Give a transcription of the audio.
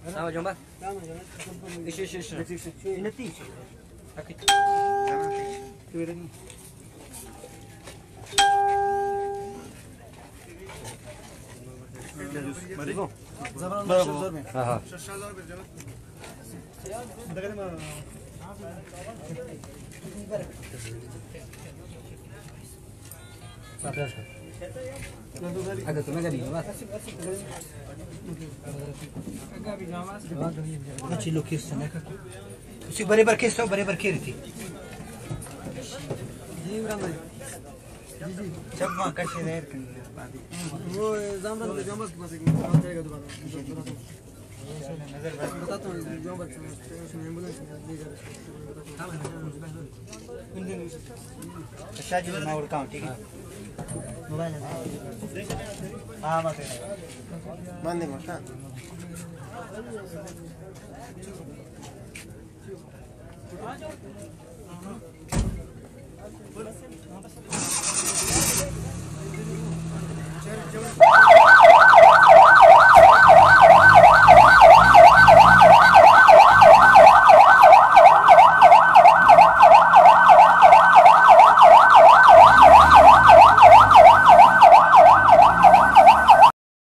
Sama jomba. Isu. Ini ti. Okey. Mari. Aha. Agak tu naga di bawah. Macam lukis sana kan. Usi berabar kes kiri. जब वहाँ कैसे रह वो जामन के पास एक जाएगा दुकान नजर बताता हूँ जो बच्चे एम्बुलेंस ले जा रहे शादी में और काम ठीक है मोबाइल हाँ मत मानने मत